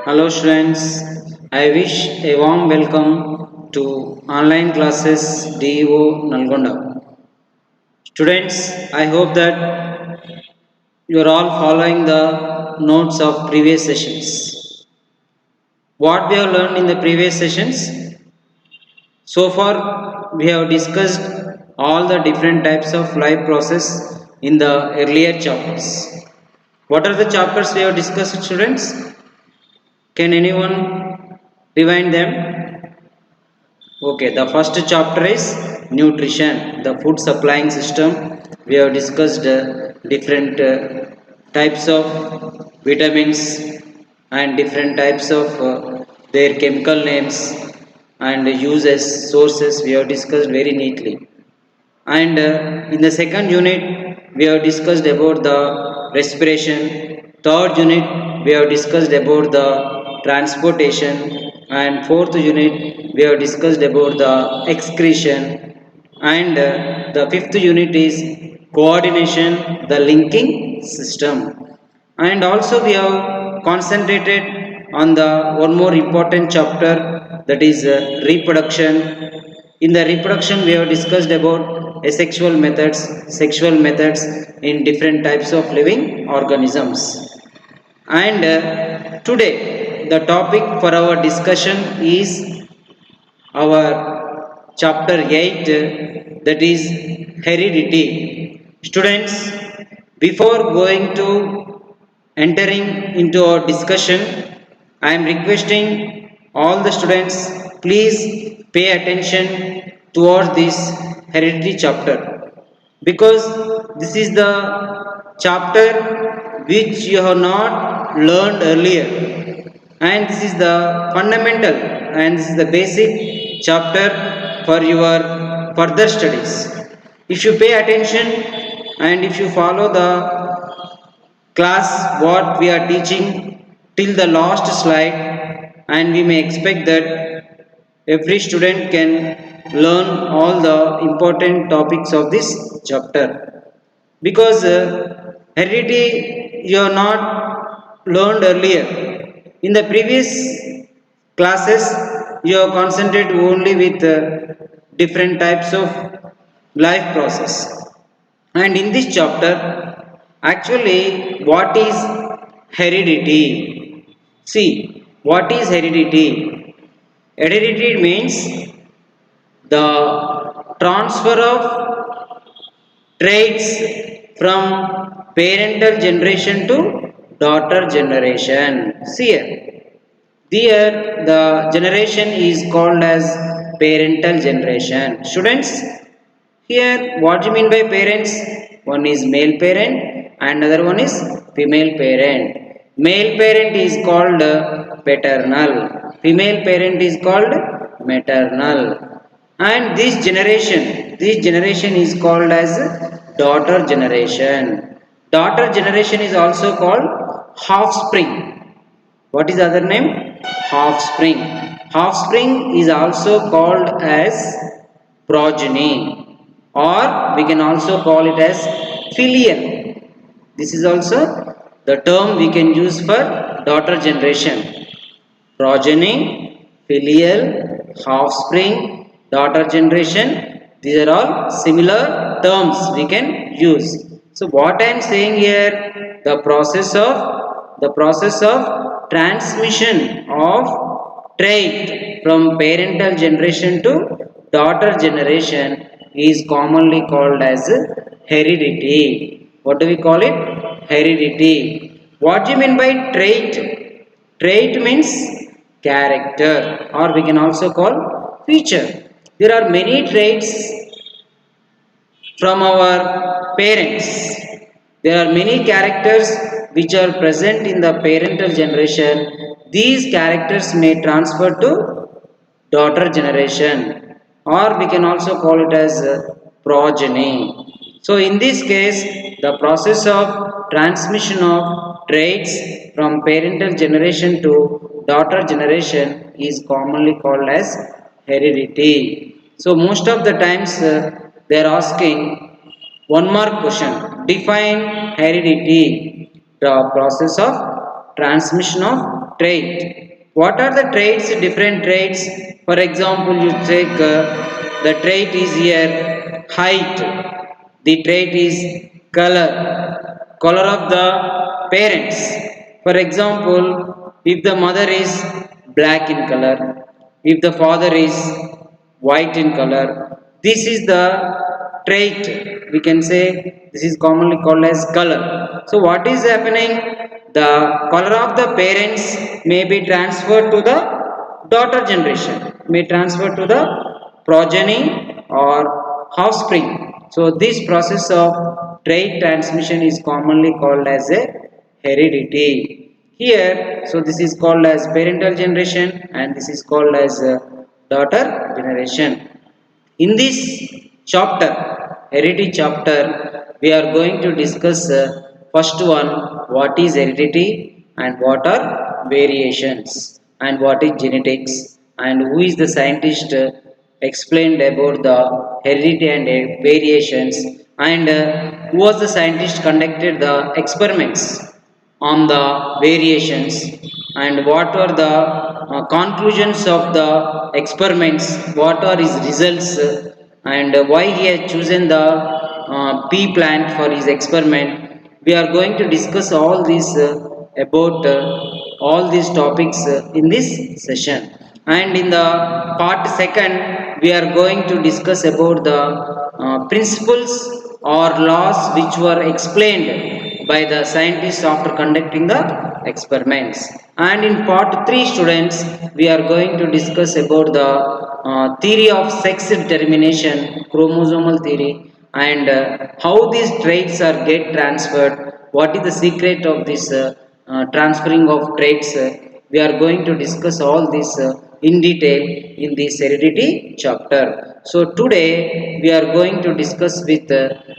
Hello students, I wish a warm welcome to online classes DEO Nalgonda. Students, I hope that you are all following the notes of previous sessions. What we have learned in the previous sessions? So far, we have discussed all the different types of life process in the earlier chapters. What are the chapters we have discussed, students? Can anyone rewind them? Okay, the first chapter is nutrition, the food supplying system. We have discussed different types of vitamins and different types of their chemical names and uses, sources. We have discussed very neatly. And in the second unit, we have discussed about the respiration. Third unit, we have discussed about the transportation. And fourth unit, we have discussed about the excretion. And the fifth unit is coordination, the linking system. And also, we have concentrated on the one more important chapter, that is reproduction. In the reproduction, we have discussed about sexual methods in different types of living organisms. And today, the topic for our discussion is our chapter 8, that is heredity. Students, before going to entering into our discussion, I am requesting all the students, please pay attention towards this heredity chapter, because this is the chapter which you have not learned earlier, and this is the fundamental and this is the basic chapter for your further studies. If you pay attention and if you follow the class what we are teaching till the last slide, and we may expect that every student can learn all the important topics of this chapter, because heredity you have not learned earlier. In the previous classes, you have concentrated only with different types of life process. And in this chapter, actually, what is heredity? See, what is heredity? Heredity means the transfer of traits from parental generation to daughter generation. See here. Here the generation is called as parental generation. Students, here what do you mean by parents? One is male parent and another one is female parent. Male parent is called paternal. Female parent is called maternal. And this generation is called as daughter generation. Daughter generation is also called offspring. What is the other name? Offspring. Offspring is also called as progeny, or we can also call it as filial. This is also the term we can use for daughter generation. Progeny, filial, offspring, daughter generation, these are all similar terms we can use. So what I am saying here, the process of transmission of trait from parental generation to daughter generation is commonly called as heredity. What do we call it? Heredity. What do you mean by trait? Trait means character, or we can also call feature. There are many traits from our parents. There are many characters which are present in the parental generation. These characters may transfer to daughter generation, or we can also call it as progeny. So in this case, the process of transmission of traits from parental generation to daughter generation is commonly called as heredity. So most of the times they are asking one mark question: define heredity, the process of transmission of trait. What are the traits? Different traits. For example, you take the trait is here height. The trait is color. Color of the parents. For example, if the mother is black in color, if the father is white in color, this is the trait. We can say this is commonly called as color. So what is happening? The color of the parents may be transferred to the daughter generation, may transfer to the progeny or offspring. So this process of trait transmission is commonly called as a heredity. Here, so this is called as parental generation and this is called as daughter generation. In this chapter, heredity chapter, we are going to discuss first one, what is heredity and what are variations and what is genetics and who is the scientist explained about the heredity and variations and who was the scientist conducted the experiments on the variations and what are the conclusions of the experiments, what are his results and why he has chosen the pea plant for his experiment. We are going to discuss all these about all these topics in this session. And in the part second, we are going to discuss about the principles or laws which were explained by the scientists after conducting the experiments. And in part 3, students, we are going to discuss about the theory of sex determination, chromosomal theory, and how these traits are get transferred. What is the secret of this transferring of traits? We are going to discuss all this in detail in this heredity chapter. So today we are going to discuss with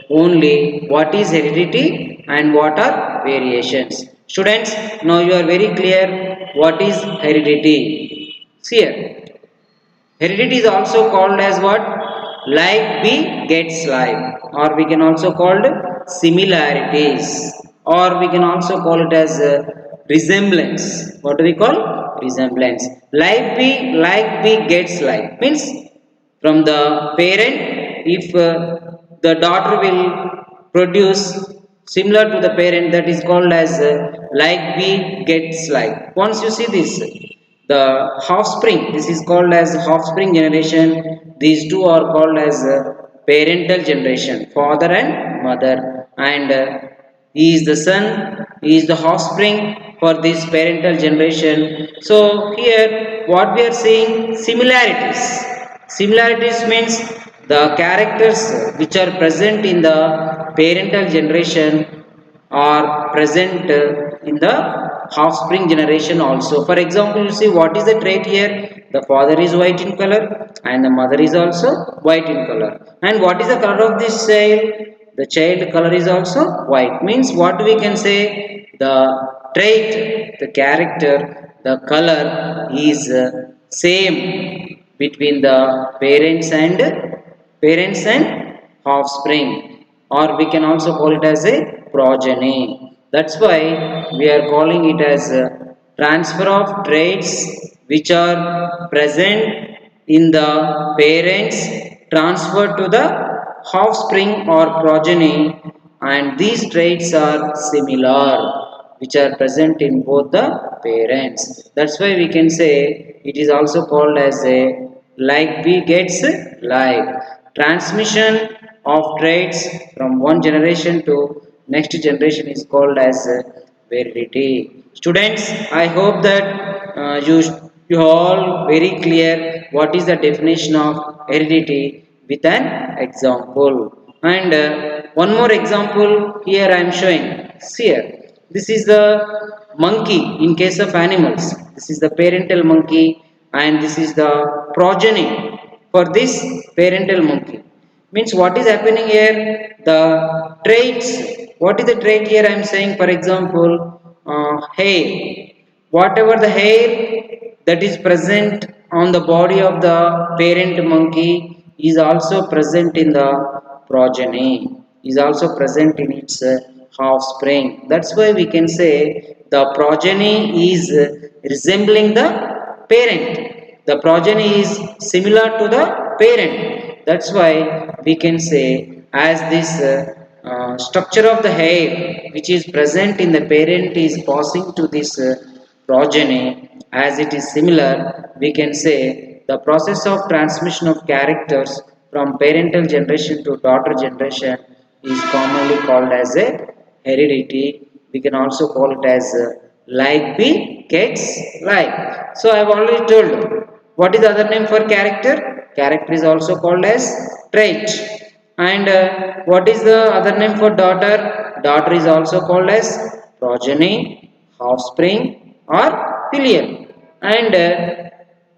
only what is heredity and what are variations. Students, now you are very clear what is heredity. See here, heredity is also called as what? Like B gets like, or we can also call it similarities, or we can also call it as resemblance. What do we call? Resemblance. Like B gets like means from the parent, if the daughter will produce similar to the parent, that is called as like B gets like. Once you see this, the offspring, this is called as offspring generation. These two are called as parental generation, father and mother, and he is the son, he is the offspring for this parental generation. So here what we are seeing, similarities. Similarities means the characters which are present in the parental generation are present in the offspring generation also. For example, you see what is the trait here? The father is white in color and the mother is also white in color. And what is the color of this child? The child color is also white. Means what we can say? The trait, the character, the color is same between the parents and offspring, or we can also call it as a progeny. That's why we are calling it as a transfer of traits which are present in the parents transferred to the offspring or progeny, and these traits are similar which are present in both the parents. That's why we can say it is also called as a like B gets like. Transmission of traits from one generation to next generation is called as heredity. Students, I hope that you all very clear what is the definition of heredity with an example. And one more example here I am showing. See here, this is the monkey in case of animals. This is the parental monkey and this is the progeny for this parental monkey. Means what is happening here? The traits. What is the trait here? I am saying, for example, hair. Whatever the hair that is present on the body of the parent monkey is also present in the progeny. Is also present in its offspring. That's why we can say the progeny is resembling the parent. The progeny is similar to the parent. That's why we can say, as this structure of the hair which is present in the parent is passing to this progeny, as it is similar, we can say the process of transmission of characters from parental generation to daughter generation is commonly called as a heredity. We can also call it as like be gets like. So I have already told what is the other name for character. Character is also called as trait. And what is the other name for daughter? Daughter is also called as progeny, offspring, or filial. And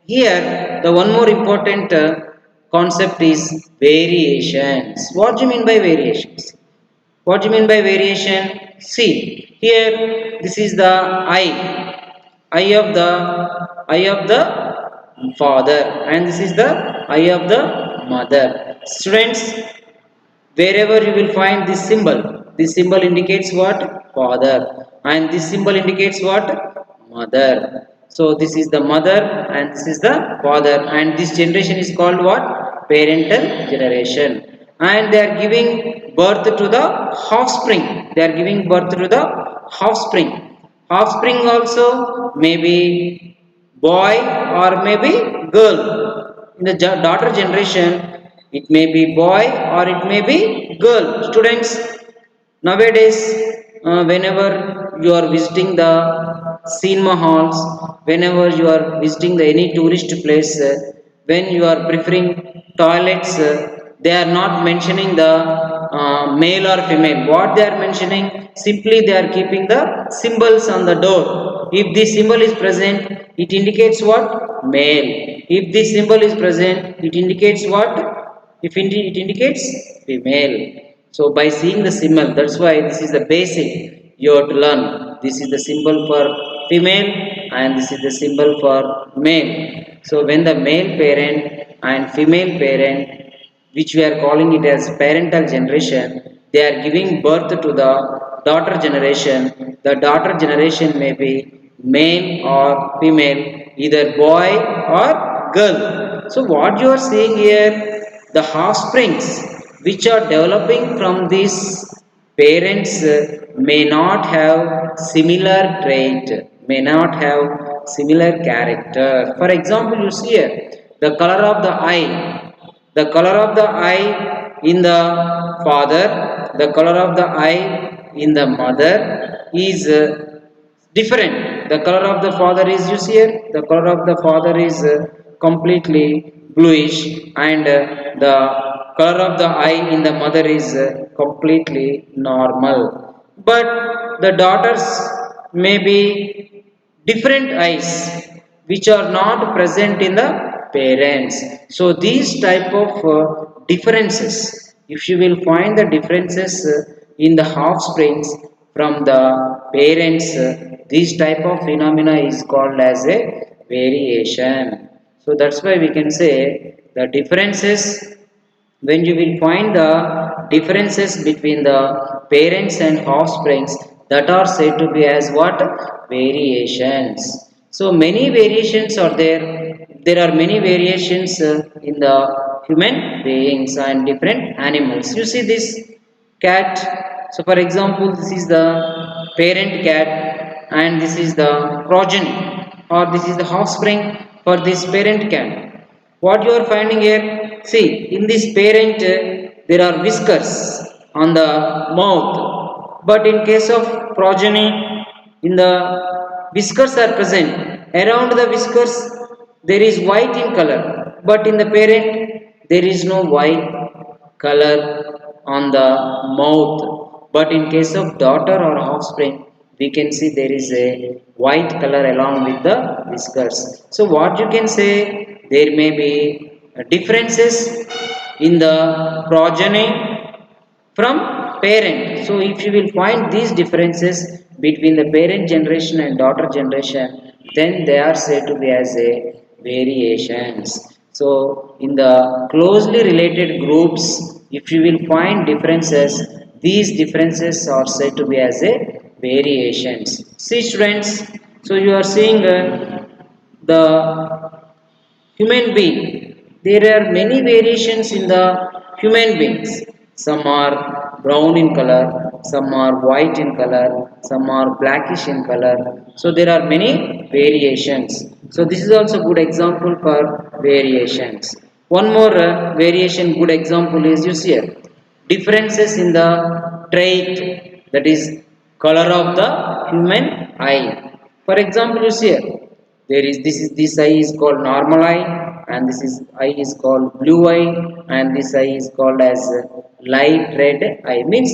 here the one more important concept is variations. What do you mean by variations? What do you mean by variation? See, here this is the eye of the father, and this is the eye of the mother. Students, wherever you will find this symbol indicates what? Father, and this symbol indicates what? Mother. So this is the mother and this is the father, and this generation is called what? Parental generation. And they are giving birth to the offspring. They are giving birth to the offspring. Offspring also may be boy or maybe girl. In the daughter generation, it may be boy or it may be girl. Students, nowadays, whenever you are visiting the cinema halls, whenever you are visiting the any tourist place, when you are preferring toilets, they are not mentioning the male or female. What they are mentioning, simply they are keeping the symbols on the door. If this symbol is present, it indicates what? Male. If this symbol is present, it indicates what? If it indicates female. So by seeing the symbol, that's why this is the basic you have to learn. This is the symbol for female and this is the symbol for male. So when the male parent and female parent, which we are calling it as parental generation, they are giving birth to the daughter generation. The daughter generation may be male or female, either boy or girl. So what you are seeing here, the offsprings which are developing from these parents may not have similar trait, may not have similar character. For example, you see here the color of the eye. The color of the eye in the father, the color of the eye in the mother is different. The color of the father is, you see here, the color of the father is completely bluish, and the color of the eye in the mother is completely normal. But the daughters may be different eyes which are not present in the parents. So these type of differences, if you will find the differences in the offsprings from the parents, this type of phenomena is called as a variation. So that's why we can say the differences, when you will find the differences between the parents and offsprings, that are said to be as what? Variations. So many variations are there. There are many variations in the human beings and different animals. You see this cat. So for example, this is the parent cat and this is the progeny, or this is the offspring for this parent cat. What you are finding here, see, in this parent there are whiskers on the mouth, but in case of progeny, in the whiskers are present. Around the whiskers there is white in color, but in the parent there is no white color on the mouth. But in case of daughter or offspring, we can see there is a white color along with the whiskers. So what you can say, there may be differences in the progeny from parent. So if you will find these differences between the parent generation and daughter generation, then they are said to be as a variations. So in the closely related groups, if you will find differences, these differences are said to be as a variations. See students, so you are seeing the human being. There are many variations in the human beings. Some are brown in color, some are white in color, some are blackish in color. So there are many variations. So this is also good example for variations. One more variation good example is you see here differences in the trait, that is color of the human eye. For example, you see here there is this eye is called normal eye, and this is eye is called blue eye, and this eye is called as light red eye. Means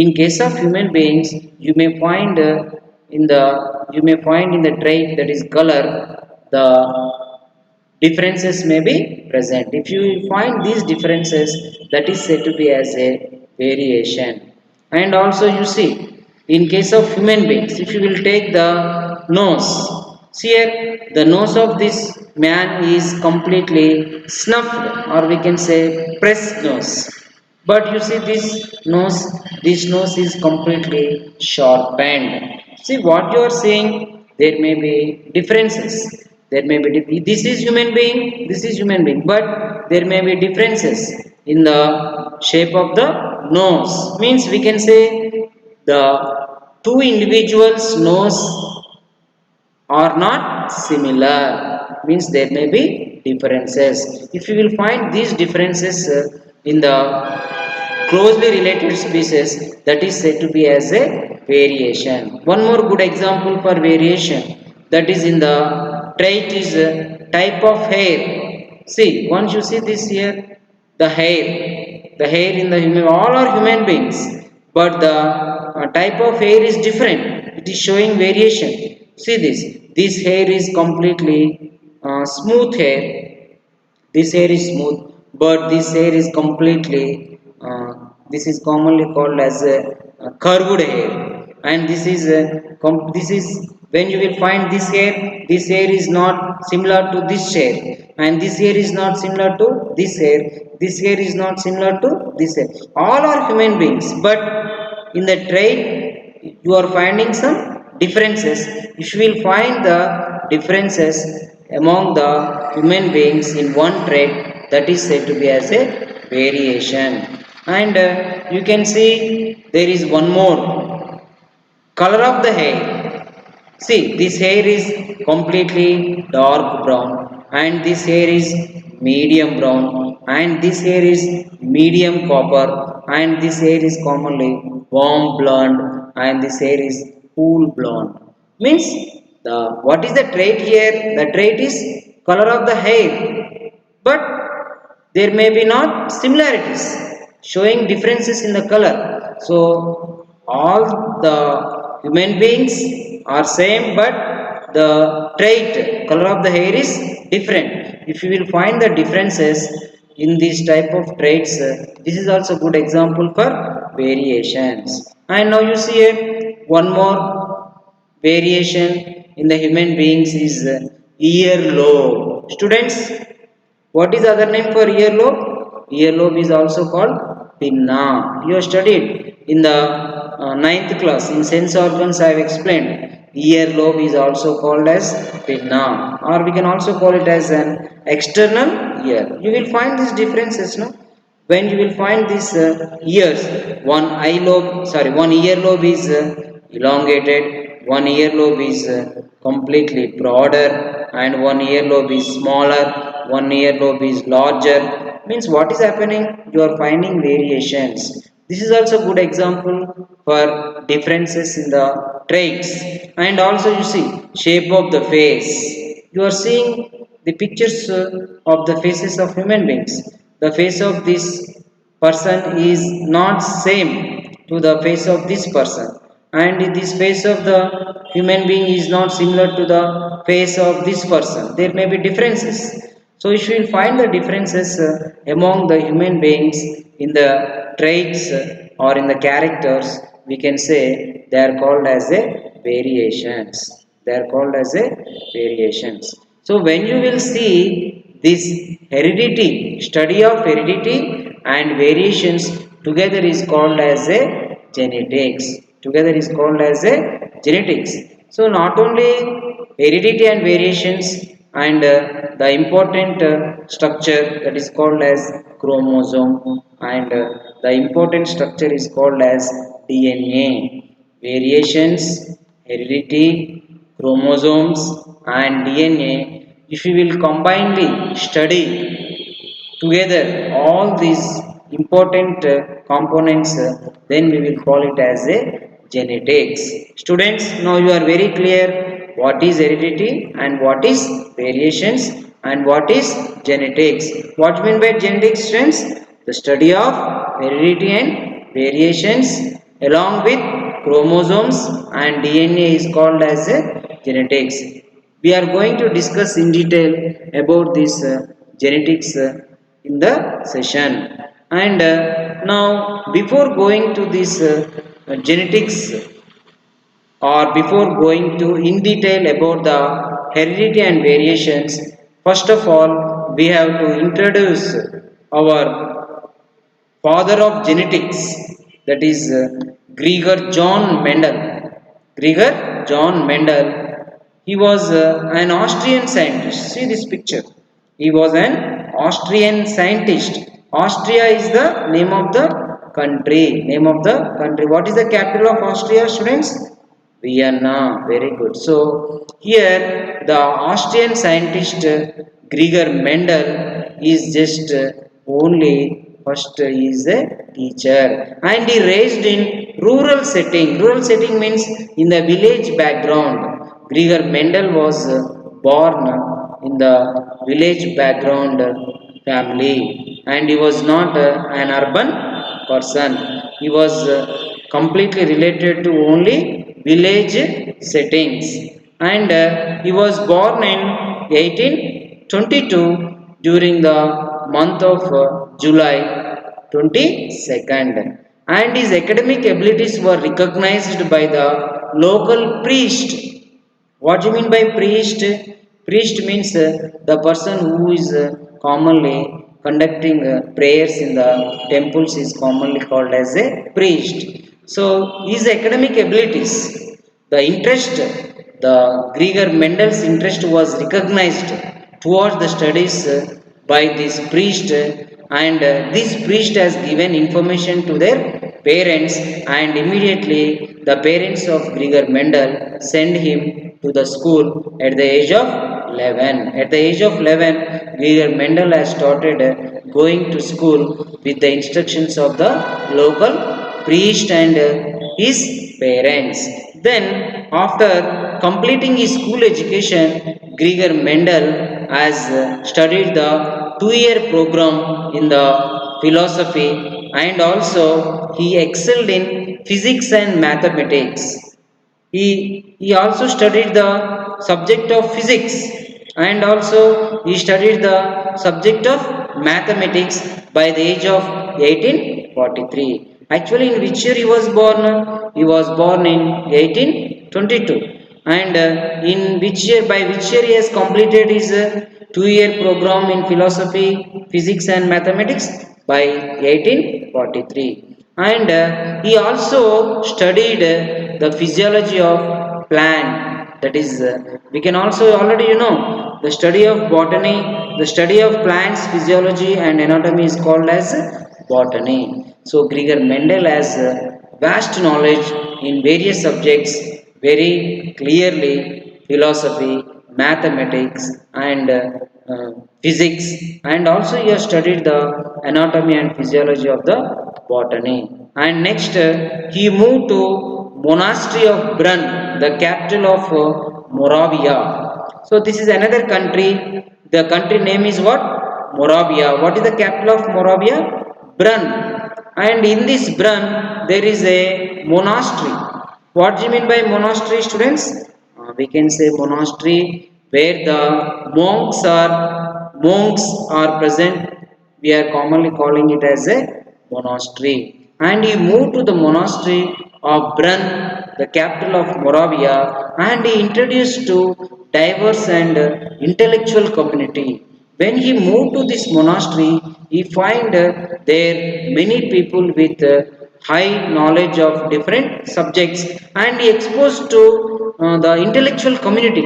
in case of human beings, you may find in the you may find in the trait, that is color, the differences may be present. If you find these differences, that is said to be as a variation. And also you see, in case of human beings, if you will take the nose, see here the nose of this man is completely snuffed, or we can say pressed nose. But you see this nose is completely sharpened. See what you are saying, there may be differences. There may be this is human being, this is human being, but there may be differences in the shape of the nose. Means we can say the two individuals' nose are not similar. Means there may be differences. If you will find these differences in the closely related species, that is said to be as a variation. One more good example for variation, that is in the trait, is type of hair. See, once you see this here, the hair in the human, all are human beings, but the type of hair is different. It is showing variation. See this hair is completely smooth hair. This hair is smooth, but this hair is completely this is commonly called as a curved hair. And this is when you will find this hair is not similar to this hair, and this hair is not similar to this hair, this hair is not similar to this hair. All are human beings, but in the trait you are finding some differences. If you will find the differences among the human beings in one trait, that is said to be as a variation. And you can see there is one more, color of the hair. See, this hair is completely dark brown, and this hair is medium brown, and this hair is medium copper, and this hair is commonly warm blonde, and this hair is cool blonde. Means the what is the trait here? The trait is color of the hair, but there may be not similarities, showing differences in the color. So all the human beings are same, but the trait color of the hair is different. If you will find the differences in these type of traits, this is also good example for variations. And now you see one more variation in the human beings is earlobe. Students, what is the other name for earlobe? Earlobe is also called pinna. You have studied in the ninth class in sense organs. I have explained earlobe is also called as pinna, or we can also call it as an external ear. You will find these differences, no? When you will find these ears, one earlobe is elongated, one earlobe is completely broader, and one earlobe is smaller, one earlobe is larger. Means what is happening? You are finding variations. This is also good example for differences in the traits. And also you see shape of the face. You are seeing the pictures of the faces of human beings. The face of this person is not same to the face of this person, and this face of the human being is not similar to the face of this person. There may be differences. So if you will find the differences among the human beings in the traits or in the characters, we can say they are called as a variations. They are called as a variations. So when you will see this heredity, study of heredity and variations together is called as a genetics. together is called as a genetics. So not only heredity and variations and the important structure that is called as chromosome and the important structure is called as DNA. Variations, heredity, chromosomes and DNA, if we will combinedly study together all these important components, then we will call it as a genetics. Students, now you are very clear what is heredity and what is variations and what is genetics. What you mean by genetics, students? The study of heredity and variations along with chromosomes and DNA is called as a genetics. We are going to discuss in detail about this genetics in the session. And now, before going to this genetics or before going to in detail about the heredity and variations, first of all, we have to introduce our father of genetics, that is Gregor John Mendel. Gregor John Mendel, he was an Austrian scientist. See this picture. He was an Austrian scientist. Austria is the name of the country. Name of the country. What is the capital of Austria, students? Vienna. Very good. So here the Austrian scientist Gregor Mendel is just only first he is a teacher and he raised in rural setting. Rural setting means in the village background. Gregor Mendel was born in the village background family and he was not an urban person. He was completely related to only village settings and he was born in 1822 during the month of July 22nd, and his academic abilities were recognized by the local priest. What do you mean by priest? Priest means the person who is commonly conducting prayers in the temples is commonly called as a priest. So his academic abilities, the interest, the Gregor Mendel's interest was recognized towards the studies by this priest, and this priest has given information to their parents, and immediately the parents of Gregor Mendel sent him to the school at the age of 11. At the age of 11, Gregor Mendel has started going to school with the instructions of the local priest and his parents. Then, after completing his school education, Gregor Mendel has studied the 2-year program in the philosophy, and also he excelled in physics and mathematics. He also studied the subject of physics and also he studied the subject of mathematics by the age of 1843. Actually, in which year he was born? He was born in 1822. And in which year, by which year he has completed his 2-year program in philosophy, physics and mathematics? By 1843. And he also studied the physiology of plant, that is we can also already the study of botany, the study of plants physiology and anatomy is called as botany. So Gregor Mendel has vast knowledge in various subjects, very clearly philosophy, mathematics and physics, and also he has studied the anatomy and physiology of the botany. And next he moved to monastery of Brunn, the capital of Moravia. So this is another country. The country name is what? Moravia. What is the capital of Moravia? Brunn. And in this Brunn there is a monastery. What do you mean by monastery, students? We can say monastery where the monks are present. We are commonly calling it as a monastery. And he moved to the monastery of Brunn, the capital of Moravia, and he introduced to diverse and intellectual community. When he moved to this monastery, he find there many people with high knowledge of different subjects, and he exposed to the intellectual community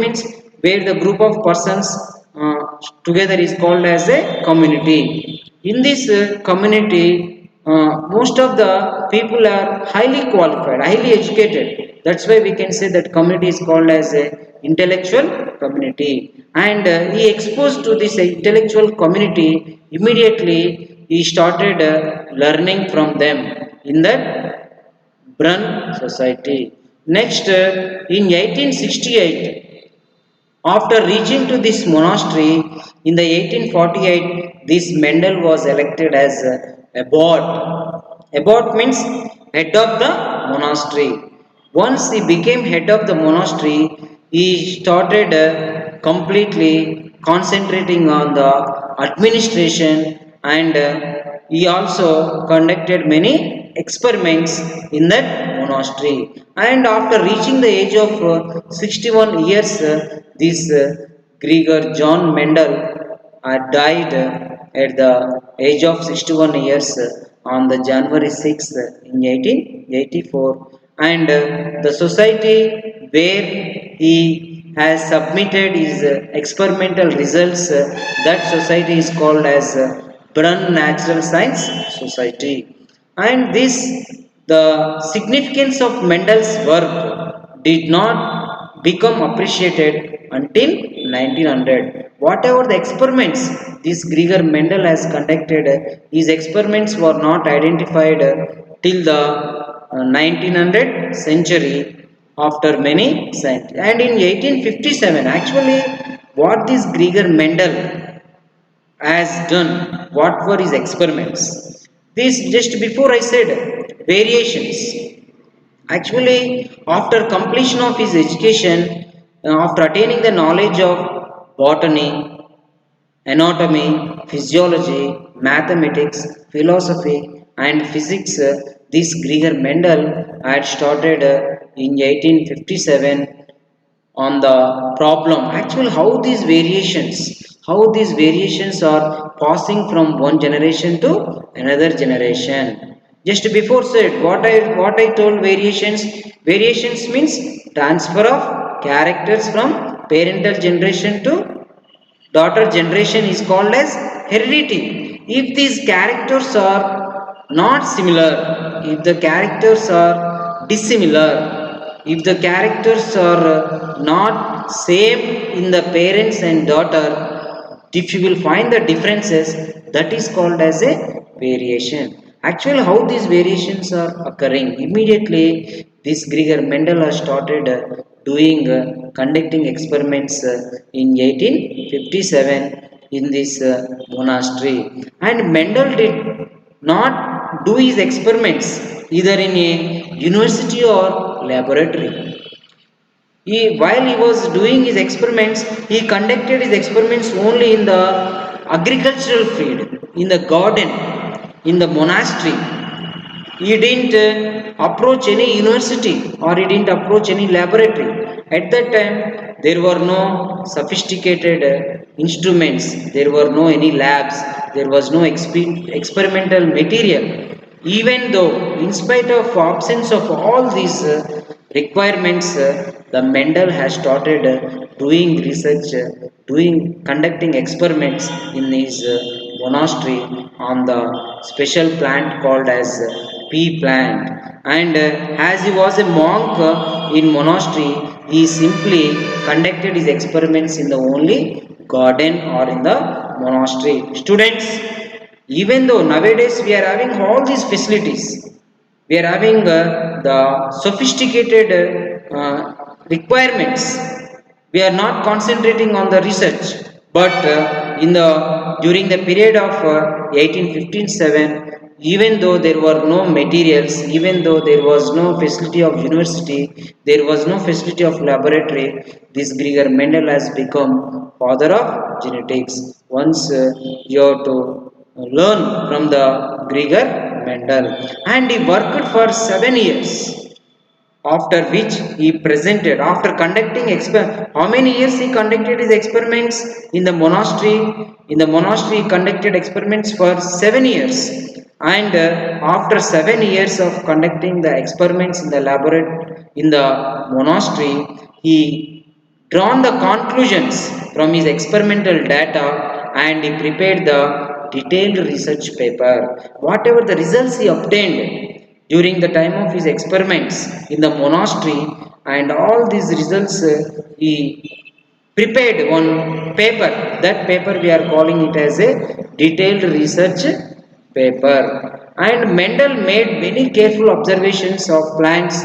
means where the group of persons uh, together is called as a community. In this community, most of the people are highly qualified, highly educated. That's why we can say that community is called as a intellectual community. And he exposed to this intellectual community. Immediately he started learning from them in that Brun society. Next, in 1868, after reaching to this monastery in the 1848, this Mendel was elected as abbot. Abbot means head of the monastery. Once he became head of the monastery, he started completely concentrating on the administration, and he also conducted many experiments in that monastery. And after reaching the age of 61 years, this Gregor John Mendel died at the age of 61 years on the January 6th in 1884. And the society where he has submitted his experimental results, that society is called as Brunn Natural Science Society. And this, the significance of Mendel's work did not become appreciated until 1900. Whatever the experiments this Gregor Mendel has conducted, his experiments were not identified till the 1900 century, after many centuries. And in 1857, actually, what this Gregor Mendel has done, what were his experiments? This, just before I said variations. Actually, after completion of his education, after attaining the knowledge of botany, anatomy, physiology, mathematics, philosophy, and physics, this Gregor Mendel had started in 1857 on the problem. Actually, how these variations are passing from one generation to another generation. Just before said, what I told, variations means transfer of characters from parental generation to daughter generation is called as heredity. If these characters are not similar, if the characters are dissimilar, if the characters are not same in the parents and daughter, if you will find the differences, that is called as a variation. Actually, how these variations are occurring? Immediately, this Gregor Mendel has started doing conducting experiments in 1857 in this monastery. And Mendel did not do his experiments either in a university or laboratory. While he was doing his experiments, he conducted his experiments only in the agricultural field, in the garden, in the monastery. He didn't approach any university, or he didn't approach any laboratory. At that time, there were no sophisticated instruments, there were no any labs, there was no experimental material. Even though, in spite of absence of all these requirements, the Mendel has started doing research, conducting experiments in his monastery on the special plant called as pea plant. And as he was a monk in monastery, he simply conducted his experiments in the only garden or in the monastery. Students, even though nowadays we are having all these facilities, we are having the sophisticated requirements, we are not concentrating on the research. But in the during the period of 1857, even though there were no materials, even though there was no facility of university, there was no facility of laboratory, this Gregor Mendel has become father of genetics. Once you have to learn from the Gregor Mendel. And he worked for 7 years, after which he presented, after conducting how many years he conducted his experiments in the monastery? In the monastery he conducted experiments for 7 years. And after 7 years of conducting the experiments in the laboratory in the monastery, he drawn the conclusions from his experimental data and he prepared the detailed research paper. Whatever the results he obtained during the time of his experiments in the monastery, and all these results he prepared one paper. That paper we are calling it as a detailed research paper. And Mendel made many careful observations of plants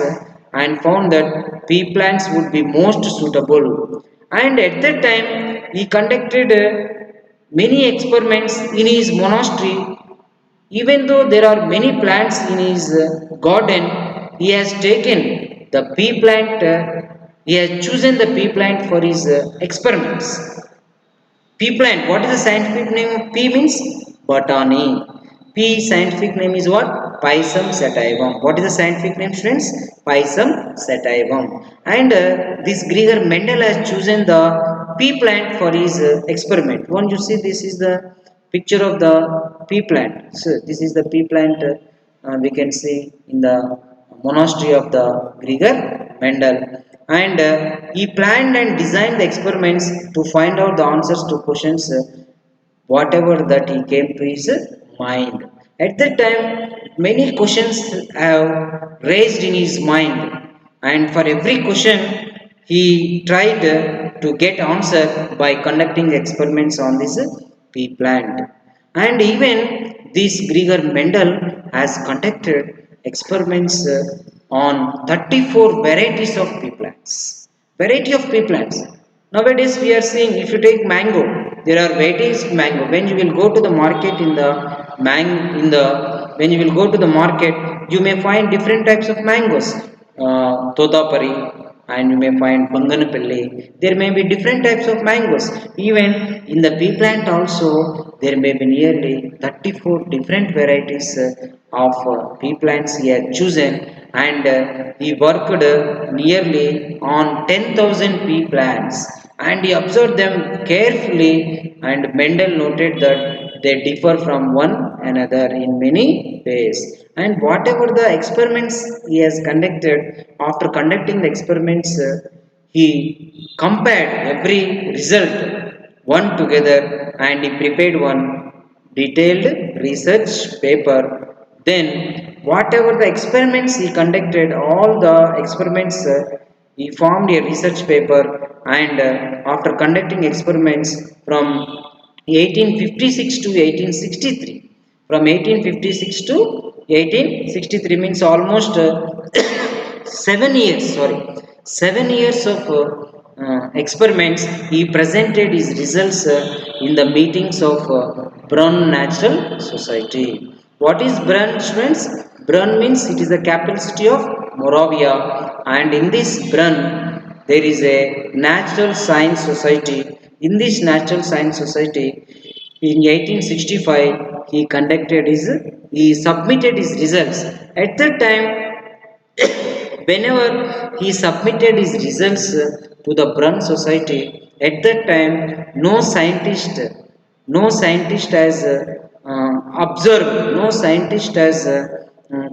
and found that pea plants would be most suitable. And at that time he conducted many experiments in his monastery. Even though there are many plants in his garden, he has taken the pea plant, he has chosen the pea plant for his experiments. Pea plant, what is the scientific name of pea means? Botany. Pea scientific name is what? Pisum sativum. What is the scientific name, students? Pisum sativum. And this Gregor Mendel has chosen the pea plant for his experiment. Won't you see, this is the picture of the pea plant. So this is the pea plant we can see in the monastery of the Gregor Mendel. And he planned and designed the experiments to find out the answers to questions whatever that he came to his mind. At that time many questions have raised in his mind, and for every question he tried to get answer by conducting experiments on this pea plant. And even this Gregor Mendel has conducted experiments on 34 varieties of pea plants. Variety of pea plants. Nowadays we are seeing, if you take mango, there are varieties of mango. When you will go to the market when you will go to the market, you may find different types of mangoes. Totapari, and you may find Banganapalli. There may be different types of mangoes. Even in the pea plant also, there may be nearly 34 different varieties of pea plants he had chosen, and he worked nearly on 10,000 pea plants, and he observed them carefully, and Mendel noted that they differ from one another in many ways. And whatever the experiments he has conducted, after conducting the experiments, he compared every result one together and he prepared one detailed research paper. Then, whatever the experiments he conducted, all the experiments, he formed a research paper. And after conducting experiments from 1856 to 1863, from 1856 to 1863 means almost 7 years, sorry, 7 years of experiments, he presented his results in the meetings of Brunn Natural Society. What is Brunn, students? Brunn means it is the capital city of Moravia, and in this Brunn there is a Natural Science Society. In this Natural Science Society, in 1865, he submitted his results. At that time, whenever he submitted his results to the Brunn Society, at that time no scientist has observed, no scientist has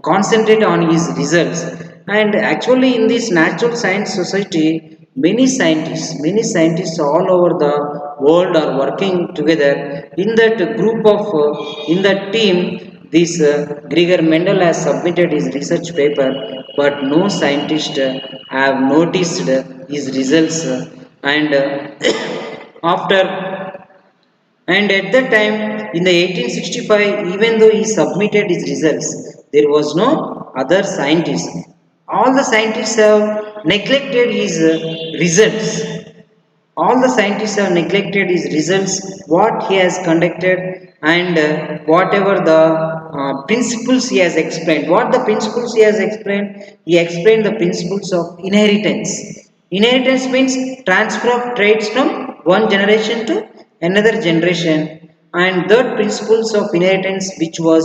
concentrated on his results. And actually in this Natural Science Society, many scientists all over the world are working together. In that group of in that team, this Gregor Mendel has submitted his research paper, but no scientist have noticed his results. And after and at that time, in the 1865, even though he submitted his results, there was no other scientist. All the scientists have neglected his results. All the scientists have neglected his results, what he has conducted, and whatever the principles he has explained. What the principles he has explained? He explained the principles of inheritance. Inheritance means transfer of traits from one generation to another generation, and that principles of inheritance, which was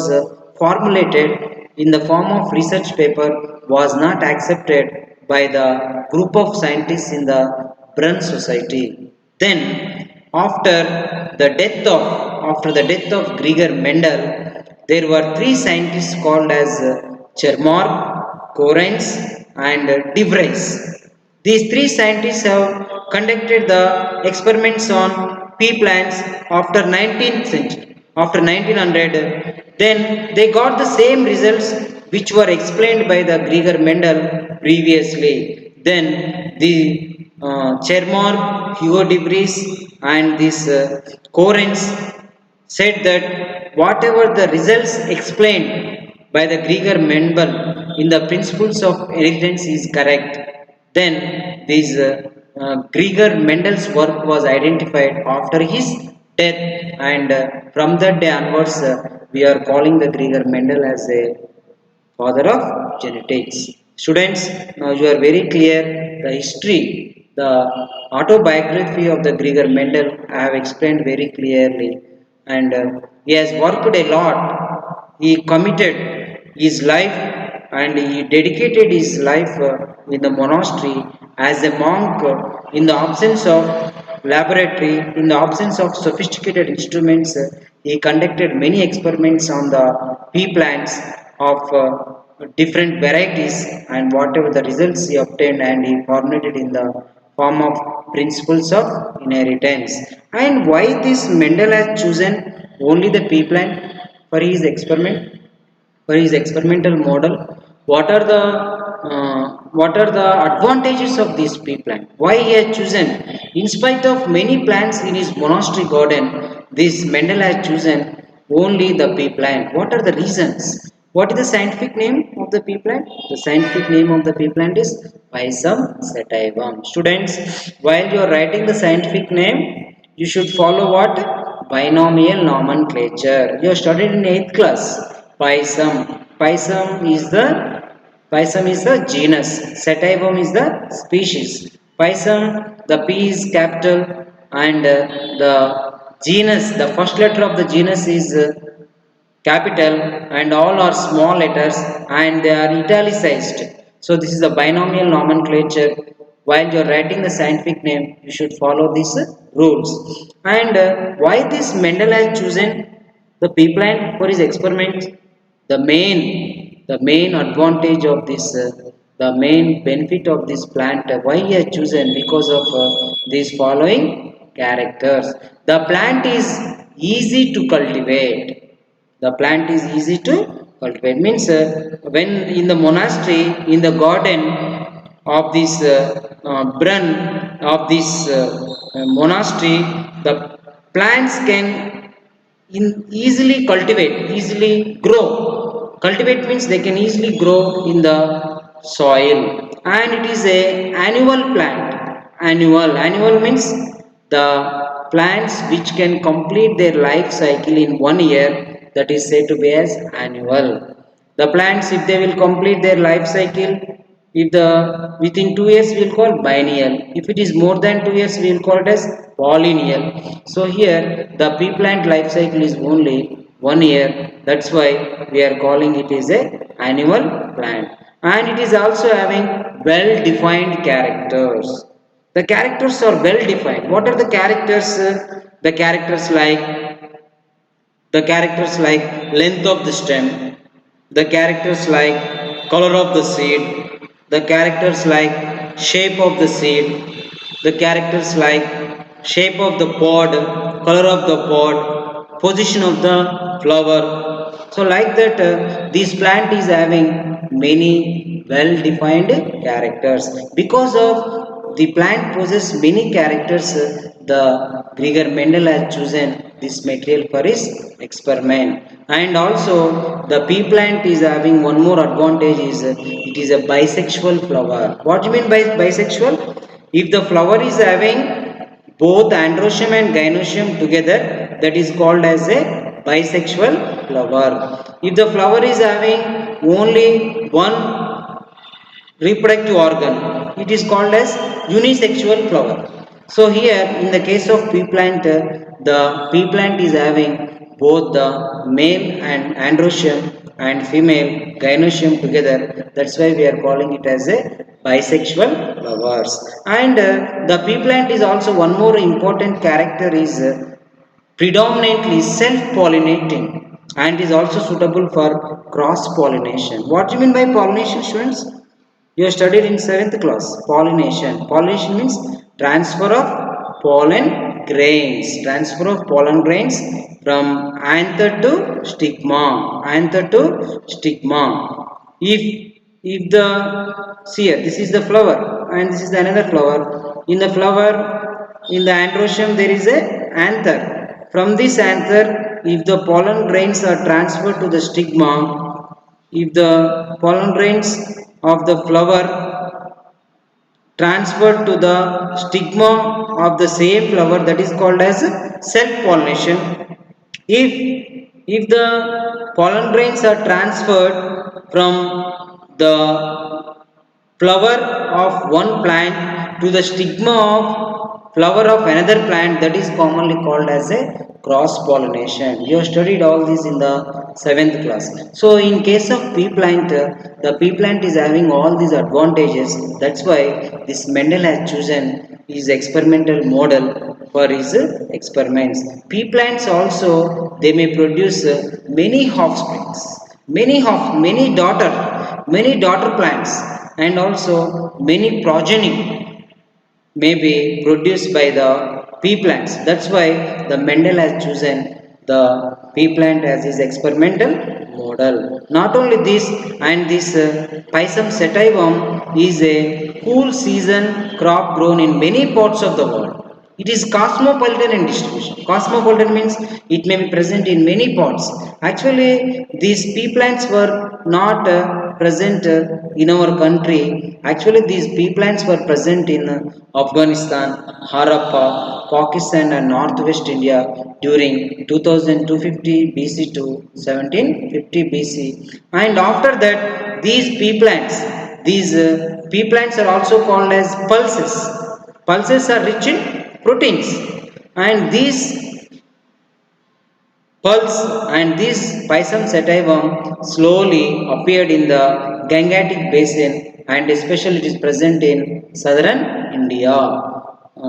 formulated in the form of research paper, was not accepted by the group of scientists in the Brunn Society. Then, after the death of Gregor Mendel, there were three scientists called as Chermor, Correns and De Vries. These three scientists have conducted the experiments on pea plants after 19th century, after 1900. Then they got the same results which were explained by the Gregor Mendel previously. Then the Chermor, Hugo de Vries and this Correns said that whatever the results explained by the Gregor Mendel in the principles of inheritance is correct. Then this Gregor Mendel's work was identified after his death, and from that day onwards, we are calling the Gregor Mendel as a father of genetics. Students, now you are very clear the history, the autobiography of the Gregor Mendel I have explained very clearly, and he has worked a lot. He committed his life and he dedicated his life in the monastery as a monk in the absence of laboratory, in the absence of sophisticated instruments. He conducted many experiments on the pea plants of different varieties, and whatever the results he obtained and he formulated in the form of principles of inheritance. And why this Mendel has chosen only the pea plant for his experiment, for his experimental model? What are the advantages of this pea plant? Why he has chosen, in spite of many plants in his monastery garden, this Mendel has chosen only the pea plant? What are the reasons? What is the scientific name of the pea plant? The scientific name of the pea plant is Pisum sativum. Students, while you are writing the scientific name, you should follow what? Binomial nomenclature. You have studied in 8th class. Pisum. Pisum is the genus. Sativum is the species. Pisum, the P is capital, and the genus, the first letter of the genus is capital, and all are small letters and they are italicized. So this is the binomial nomenclature. While you are writing the scientific name, you should follow these rules. And why this Mendel has chosen the pea plant for his experiment? The main advantage of this, the main benefit of this plant, why he has chosen, because of these following characters. The plant is easy to cultivate. The plant is easy to cultivate means when in the monastery, in the garden of this brun of this monastery, the plants can easily cultivate, easily grow. Cultivate means they can easily grow in the soil, and it is a annual plant. Annual means the plants which can complete their life cycle in 1 year, that is said to be as annual. The plants, if they will complete their life cycle, if the within 2 years, we will call biennial. If it is more than 2 years, we will call it as polyennial. So here the pea plant life cycle is only 1 year. That's why we are calling it is a annual plant, and it is also having well defined characters. The characters are well defined. What are the characters? The characters like length of the stem, the characters like color of the seed, the characters like shape of the seed, the characters like shape of the pod, color of the pod, position of the flower. So like that, this plant is having many well defined characters. Because of the plant possesses many characters, the Gregor Mendel has chosen this material for his experiment. And also the pea plant is having one more advantage, is it is a bisexual flower. What do you mean by bisexual? If the flower is having both androecium and gynoecium together, that is called as a bisexual flower. If the flower is having only one reproductive organ, it is called as unisexual flower. So here in the case of pea plant, the pea plant is having both the male and androecium and female gynoecium together. That's why we are calling it as a bisexual flowers. And the pea plant is also one more important character, is predominantly self-pollinating. and is also suitable for cross pollination. What do you mean by pollination, students? You have studied in 7th class. Pollination. Pollination means transfer of pollen grains. Transfer of pollen grains from anther to stigma. Anther to stigma. If the see here, this is the flower and this is the another flower. In the flower, in the androecium, there is a anther. From this anther, if the pollen grains are transferred to the stigma, if the pollen grains of the flower transferred to the stigma of the same flower, that is called as self pollination. If the pollen grains are transferred from the flower of one plant to the stigma of flower of another plant, that is commonly called as a cross pollination. You have studied all this in the 7th class. So in case of pea plant, the pea plant is having all these advantages. That's why this Mendel has chosen his experimental model for his experiments. Pea plants also, they may produce many offsprings, many daughter plants, and also many progeny may be produced by the pea plants. That's why the Mendel has chosen the pea plant as his experimental model. Not only this, and this Pisum sativum is a cool season crop grown in many parts of the world. It is cosmopolitan in distribution. Cosmopolitan means it may be present in many parts. Actually, these pea plants were not present in our country. Actually, these pea plants were present in Afghanistan, Harappa, Pakistan, and Northwest India during 2250 BC to 1750 BC. And after that, these pea plants are also called as pulses. Pulses are rich in proteins, and these pulse and this Pisum sativum slowly appeared in the Gangetic Basin, and especially it is present in southern India.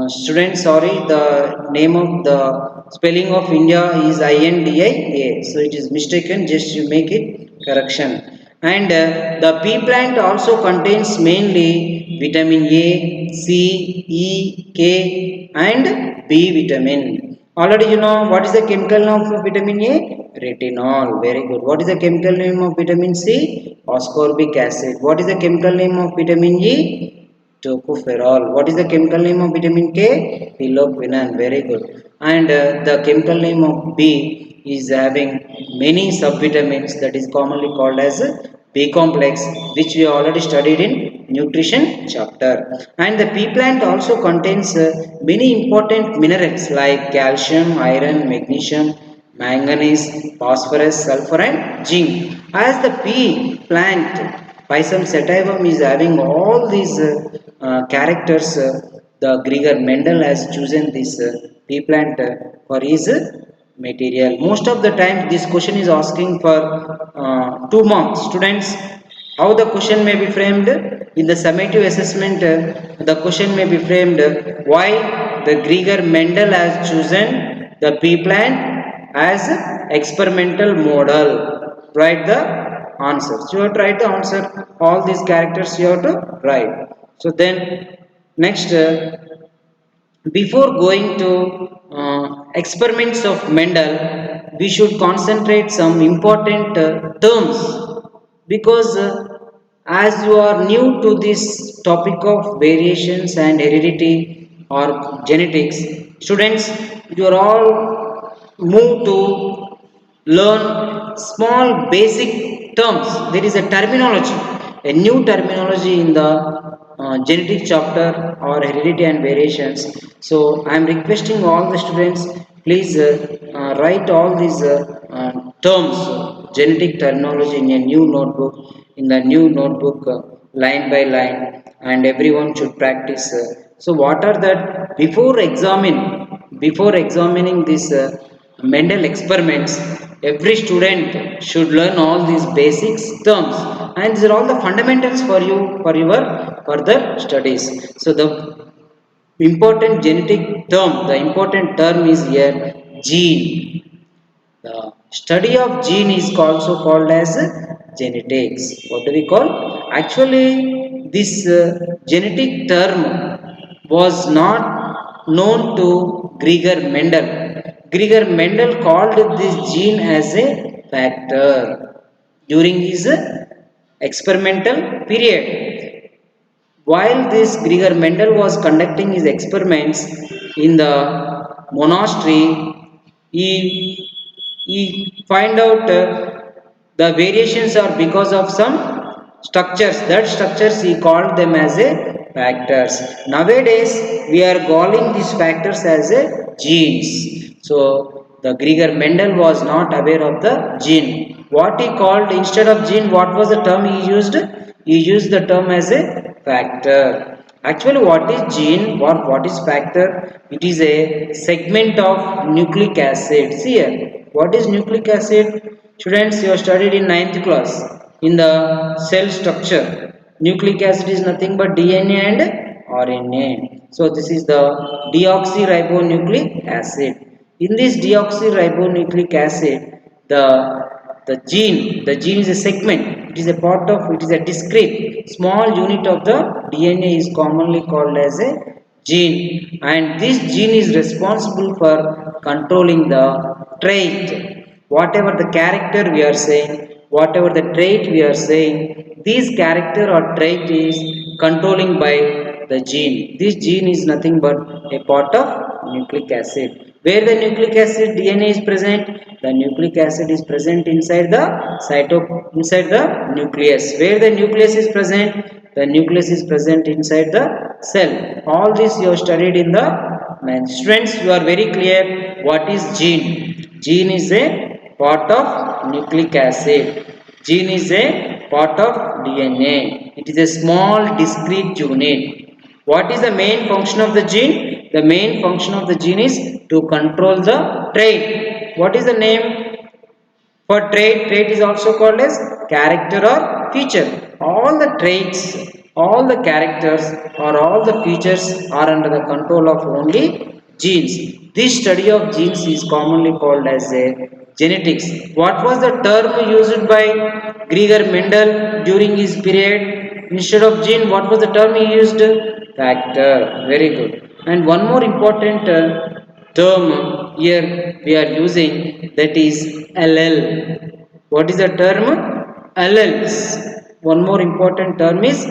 Students, sorry, the name of the spelling of India is INDIA, so it is mistaken. Just you make it correction. And the pea plant also contains mainly vitamin A, C, E, K, and B vitamin. Already you know what is the chemical name of vitamin A? Retinol. Very good. What is the chemical name of vitamin C? Ascorbic acid. What is the chemical name of vitamin E? Tocopherol. What is the chemical name of vitamin K? Piloquinone. Very good. And the chemical name of B is having many subvitamins, that is commonly called as B complex, which we already studied in nutrition chapter. And the pea plant also contains many important minerals like calcium, iron, magnesium, manganese, phosphorus, sulfur, and zinc. As the pea plant, Pisum sativum, is having all these characters, the Gregor Mendel has chosen this pea plant for his material. Most of the time, this question is asking for 2 marks. Students, how the question may be framed in the summative assessment, the question may be framed why the Gregor Mendel has chosen the pea plant as experimental model. Write the answers. You have to write the answer. All these characters you have to write. So then next, before going to experiments of Mendel, we should concentrate some important terms, because as you are new to this topic of variations and heredity or genetics, students, you are all moved to learn small basic terms. There is a terminology, a new terminology in the genetic chapter or heredity and variations. So I am requesting all the students, please write all these terms, genetic terminology in a new notebook, line by line, and everyone should practice. So what are that before examining this Mendel experiments, every student should learn all these basics terms, and these are all the fundamentals for you for your further studies. So the important term is here gene. The Study of gene is also called as genetics. What do we call? Actually, this genetic term was not known to Gregor Mendel. Gregor Mendel called this gene as a factor during his experimental period. While this Gregor Mendel was conducting his experiments in the monastery, he find out the variations are because of some structures. That structures he called them as a factors. Nowadays we are calling these factors as a genes. So the Gregor Mendel was not aware of the gene. What he called instead of gene, what was the term he used? He used the term as a factor. Actually, what is gene? What is factor? It is a segment of nucleic acid. See here, what is nucleic acid? Students, you have studied in ninth class in the cell structure. Nucleic acid is nothing but DNA and RNA. So this is the deoxyribonucleic acid. In this deoxyribonucleic acid, the gene is a segment. It is a part of, it is a discrete small unit of the DNA is commonly called as a gene, and this gene is responsible for controlling the trait. Whatever the character we are saying, whatever the trait we are saying, this character or trait is controlling by the gene. This gene is nothing but a part of nucleic acid. Where the nucleic acid DNA is present, the nucleic acid is present inside the inside the nucleus. Where the nucleus is present, the nucleus is present inside the cell. All this you have studied in the math. Students, you are very clear what is gene. Gene is a part of nucleic acid. Gene is a part of DNA. It is a small discrete unit. What is the main function of the gene? The main function of the gene is to control the trait. What is the name for trait? Trait is also called as character or feature. All the traits, all the characters or all the features are under the control of only genes. This study of genes is commonly called as a genetics. What was the term used by Gregor Mendel during his period? Instead of gene, what was the term he used? Factor. Very good. And one more important term here we are using, that is allele. What is the term? Alleles. One more important term is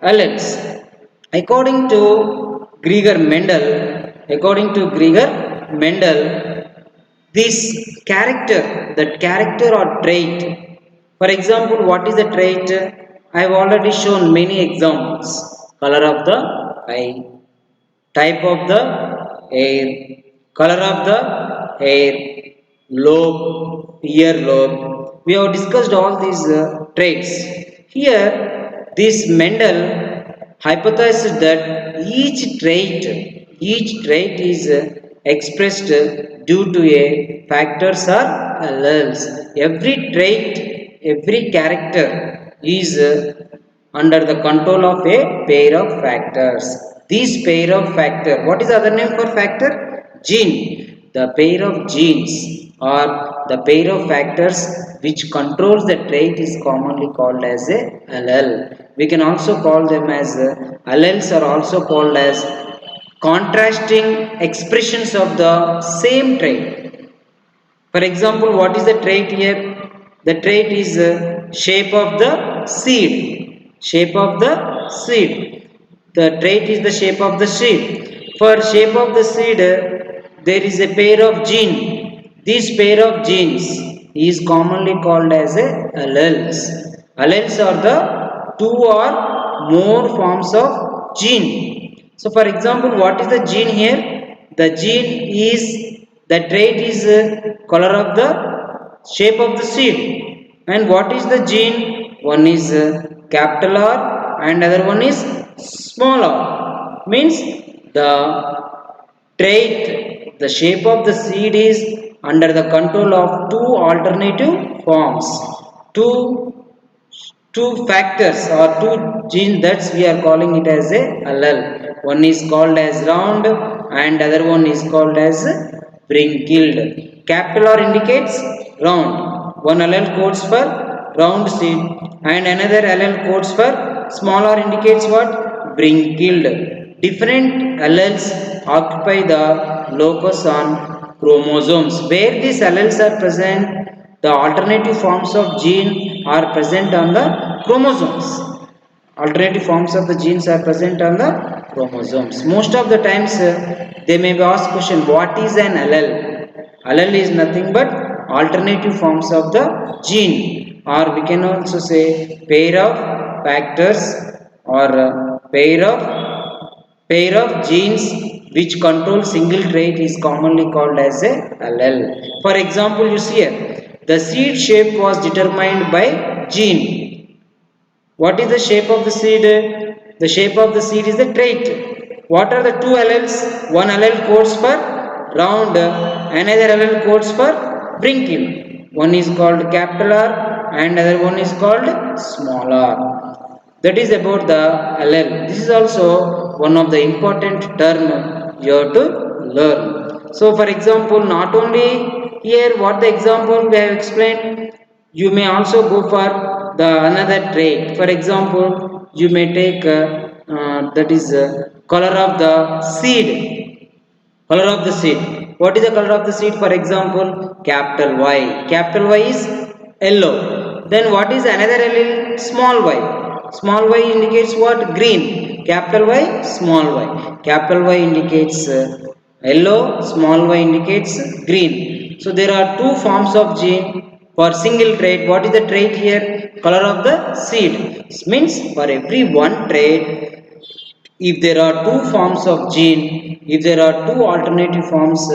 alleles. According to Gregor Mendel, according to Gregor Mendel, this character, that character or trait. For example, what is the trait? I have already shown many examples. Color of the eye, type of the hair, color of the hair, lobe, ear lobe. We have discussed all these traits. Here, this Mendel hypothesized that each trait is expressed due to a factors or alleles. Every trait, every character is under the control of a pair of factors. This pair of factor, what is the other name for factor? Gene. The pair of genes or the pair of factors which controls the trait is commonly called as a allele. We can also call them as alleles are also called as contrasting expressions of the same trait. For example, what is the trait here? The trait is shape of the seed. Shape of the seed. The trait is the shape of the seed. For shape of the seed, there is a pair of gene. This pair of genes is commonly called as a alleles. Alleles are the two or more forms of gene. So, for example, what is the gene here? The gene is, the trait is color of the shape of the seed. And what is the gene? One is capital R and other one is small r. Means the trait, the shape of the seed is under the control of two alternative forms. Two factors or two genes, that's we are calling it as a allele. One is called as round and other one is called as wrinkled. Capital R indicates round. One allele codes for round seed and another allele codes for small r indicates what? Wrinkled. Different alleles occupy the locus on chromosomes. Where these alleles are present, the alternative forms of gene are present on the chromosomes. Alternative forms of the genes are present on the chromosomes. Most of the times they may be asked question, what is an allele? Allele is nothing but alternative forms of the gene, or we can also say pair of factors, or pair of genes which control single trait is commonly called as a allele. For example, you see here the seed shape was determined by gene. What is the shape of the seed? The shape of the seed is the trait. What are the two alleles? One allele codes for round, another allele codes for wrinkled. One is called capital R and other one is called small r. That is about the allele. This is also one of the important term you have to learn. So for example, not only here what the example we have explained, you may also go for the another trait. For example, you may take that is color of the seed. Color of the seed. What is the color of the seed? For example, capital Y. Capital Y is yellow. Then what is another allele? Small y. Small y indicates what? Green. Capital Y, small y. Capital Y indicates yellow. Small y indicates green. So there are two forms of gene for single trait. What is the trait here? Color of the seed. This means for every one trait, if there are two forms of gene, if there are two alternative forms,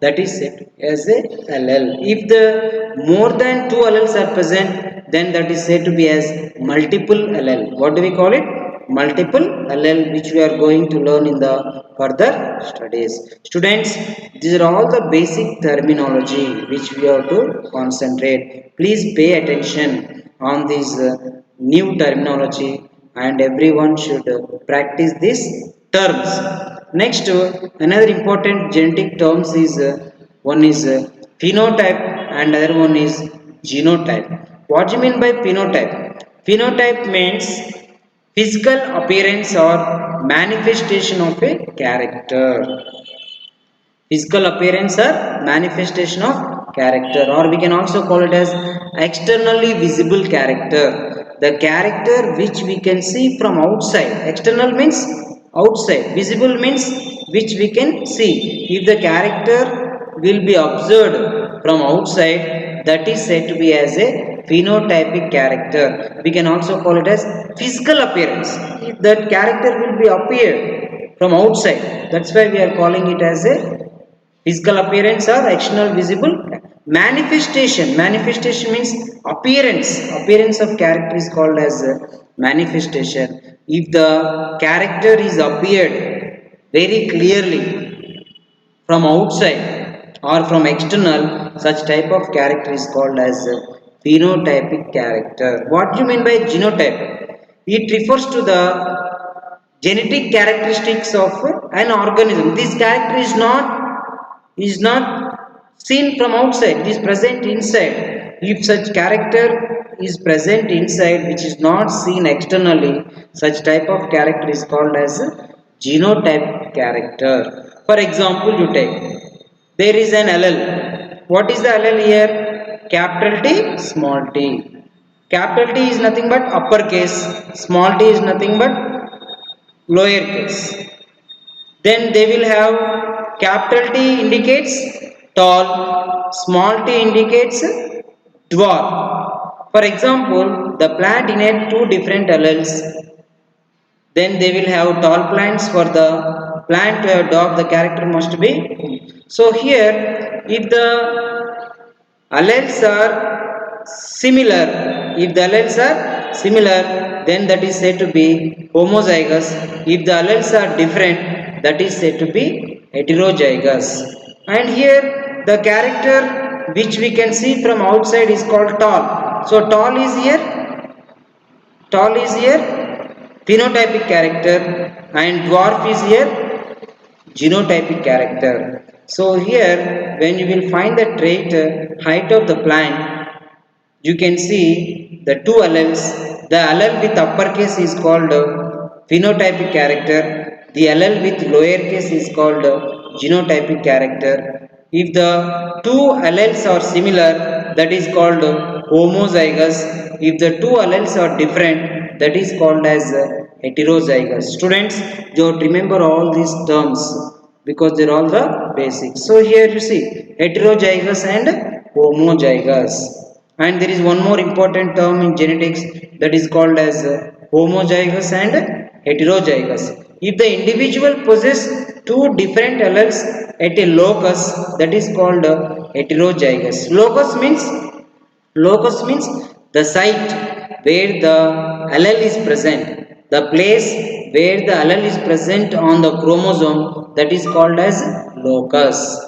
that is said as a allele. If the more than two alleles are present, then that is said to be as multiple allele. What do we call it? Multiple allele, which we are going to learn in the further studies. Students, these are all the basic terminology which we have to concentrate. Please pay attention on these new terminology, and everyone should practice these terms. Next, another important genetic terms is one is phenotype and other one is genotype. What do you mean by phenotype? Phenotype means physical appearance or manifestation of a character. Physical appearance or manifestation of character, or we can also call it as externally visible character. The character which we can see from outside. External means outside, visible means which we can see. If the character will be observed from outside, that is said to be as a phenotypic character. We can also call it as physical appearance. If that character will be appeared from outside, that's why we are calling it as a physical appearance or external visible. Manifestation means appearance of character is called as manifestation. If the character is appeared very clearly from outside or from external, such type of character is called as phenotypic character. What do you mean by genotype? It refers to the genetic characteristics of an organism. This character is not seen from outside, it is present inside. If such character is present inside which is not seen externally, such type of character is called as genotype character. For example, you take, there is an allele. What is the allele here? Capital T, small t. Capital T is nothing but uppercase, small t is nothing but lowercase. Then they will have capital T indicates tall, small t indicates dwarf. For example, the plant inherit two different alleles. Then they will have tall plants. For the plant to have dwarf, the character must be. So here, if the alleles are similar, then that is said to be homozygous. If the alleles are different, that is said to be heterozygous. And here the character which we can see from outside is called tall. So tall is here phenotypic character, and dwarf is here genotypic character. So here when you will find the trait height of the plant, you can see the two alleles. The allele with uppercase is called phenotypic character. The allele with lowercase is called genotypic character. If the two alleles are similar, that is called homozygous. If the two alleles are different, that is called as heterozygous. Students, you have to remember all these terms because they are all the basics. So here you see heterozygous and homozygous. And there is one more important term in genetics, that is called as homozygous and heterozygous. If the individual possess two different alleles at a locus, that is called heterozygous. Locus means the site where the allele is present, the place where the allele is present on the chromosome, that is called as locus.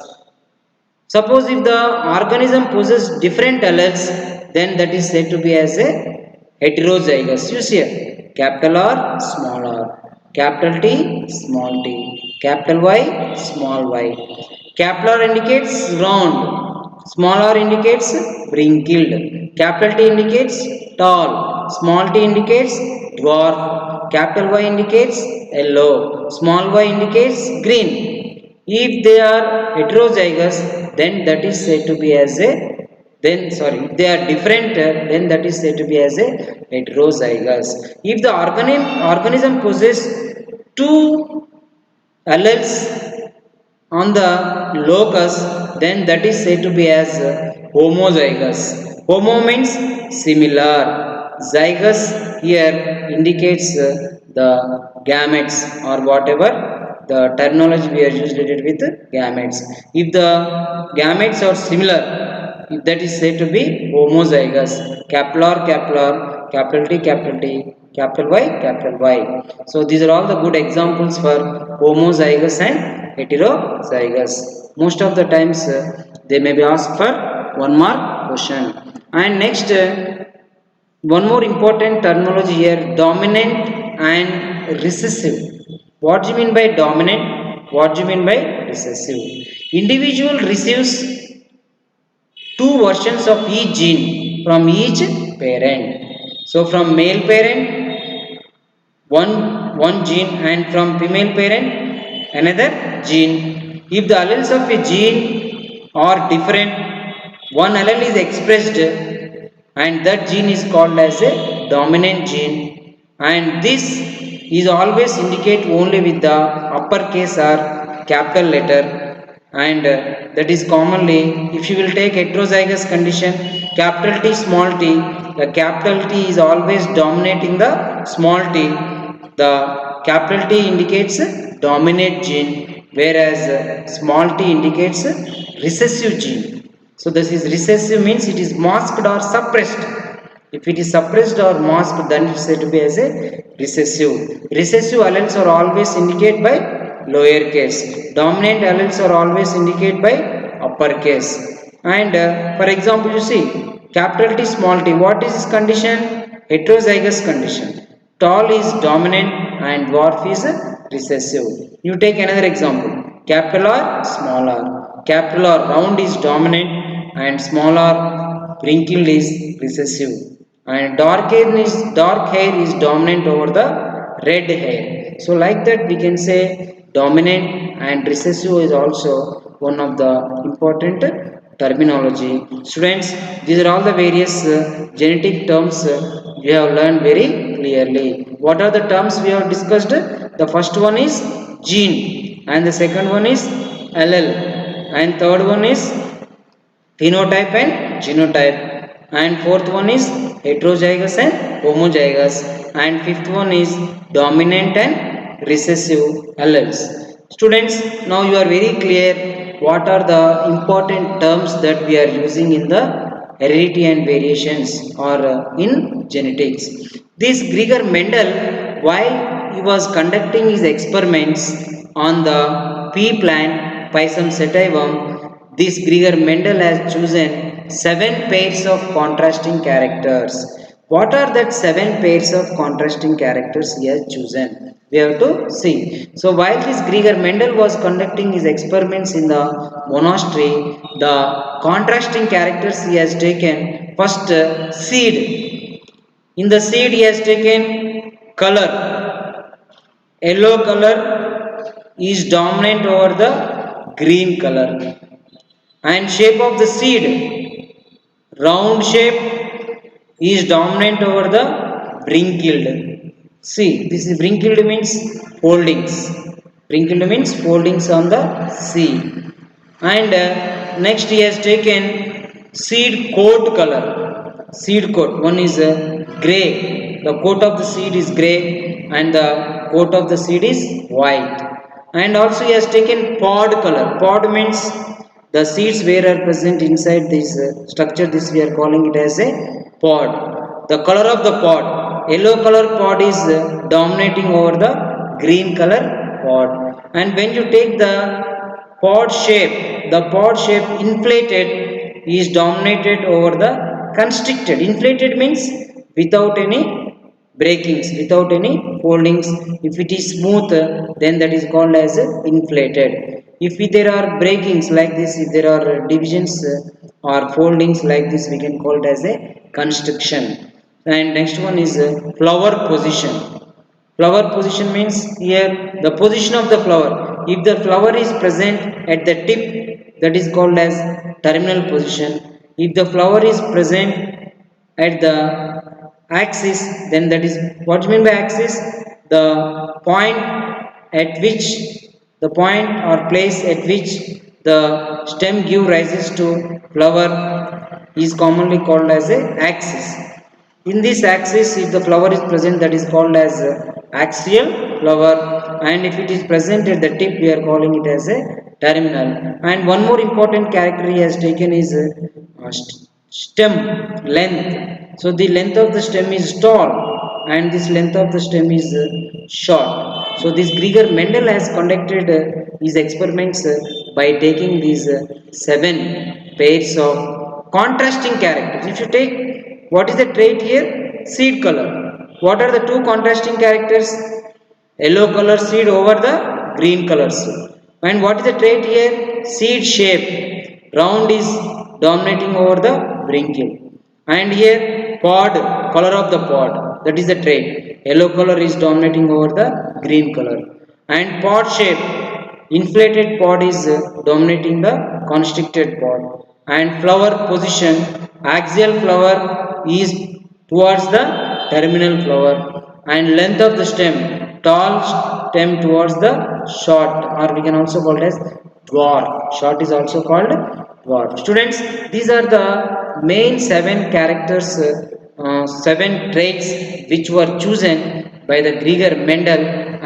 Suppose if the organism possesses different alleles, then that is said to be as a heterozygous. You see here, capital R, small r, capital T, small t, capital Y, small y. Capital R indicates round, small r indicates wrinkled, capital T indicates tall, small t indicates dwarf, capital Y indicates yellow, small y indicates green. If they are heterozygous, then that is said to be as a if they are different, then that is said to be as a heterozygous. If the organism possesses two alleles on the locus, then that is said to be as homozygous. Homo means similar. Zygous here indicates the gametes or whatever the terminology we are used related with gametes. If the gametes are similar, that is said to be homozygous. Capital R, capital R, capital T, capital T, capital Y, capital Y. So these are all the good examples for homozygous and heterozygous. Most of the times they may be asked for one mark question. And next one more important terminology here, dominant and recessive. What do you mean by dominant? What do you mean by recessive? Individual receives two versions of each gene from each parent. So from male parent one gene, and from female parent another gene. If the alleles of a gene are different, one allele is expressed and that gene is called as a dominant gene, and this is always indicate only with the uppercase or capital letter. And that is commonly, if you will take heterozygous condition, capital T, small t, the capital T is always dominating the small t. The capital T indicates dominant gene, whereas small t indicates recessive gene. So this is recessive means it is masked or suppressed. If it is suppressed or masked, then it is said to be as a recessive. Recessive alleles are always indicated by lowercase. Dominant alleles are always indicated by uppercase. And for example, you see capital T, small t. What is this condition? Heterozygous condition. Tall is dominant and dwarf is recessive. You take another example. Capital R, small r. Capital R, round is dominant and small r, wrinkled is recessive. And dark hair is dominant over the red hair. So like that we can say dominant and recessive is also one of the important terminology. Students, these are all the various genetic terms we have learned very clearly. What are the terms we have discussed? The first one is gene, and the second one is allele, and third one is phenotype and genotype, and fourth one is heterozygous and homozygous, and fifth one is dominant and recessive alleles. Students, now you are very clear what are the important terms that we are using in the heredity and variations or in genetics. This Gregor Mendel, while he was conducting his experiments on the pea plant Pisum sativum, this Gregor Mendel has chosen 7 pairs of contrasting characters. What are that 7 pairs of contrasting characters he has chosen? we have to see. So while this Gregor Mendel was conducting his experiments in the monastery, the contrasting characters he has taken first seed. In the seed he has taken color. Yellow color is dominant over the green color, and shape of the seed, round shape, is dominant over the wrinkled. See, this is wrinkled means foldings. Wrinkled means foldings on the seed. And next he has taken seed coat color. Seed coat. One is grey. The coat of the seed is grey and the coat of the seed is white. And also he has taken pod color. Pod means the seeds where are present inside this structure. This we are calling it as a pod. The color of the pod. Yellow color pod is dominating over the green color pod. And when you take the pod shape inflated is dominated over the constricted. Inflated means without any breakings, without any foldings. If it is smooth, then that is called as inflated. If there are breakings like this, if there are divisions or foldings like this, we can call it as a constriction. And next one is flower position. Flower position means here the position of the flower. If the flower is present at the tip, that is called as terminal position. If the flower is present at the axis, then that is what you mean by axis. The point at which the point or place at which the stem give rises to flower is commonly called as a axis. In this axis, if the flower is present, that is called as axial flower, and if it is present at the tip, we are calling it as a terminal. And one more important character he has taken is stem length. So the length of the stem is tall and this length of the stem is short. So this Gregor Mendel has conducted his experiments by taking these 7 pairs of contrasting characters. If you take, what is the trait here? Seed color. What are the two contrasting characters? Yellow color seed over the green color seed. And what is the trait here? Seed shape. Round is dominating over the wrinkle. And here pod, color of the pod. That is the trait. Yellow color is dominating over the green color. And pod shape. Inflated pod is dominating the constricted pod. And flower position. Axial flower is towards the terminal flower. And length of the stem. Tall stem towards the short, or we can also call it as dwarf. Short is also called dwarf. Students, these are the main 7 characters, 7 traits which were chosen by the Gregor Mendel,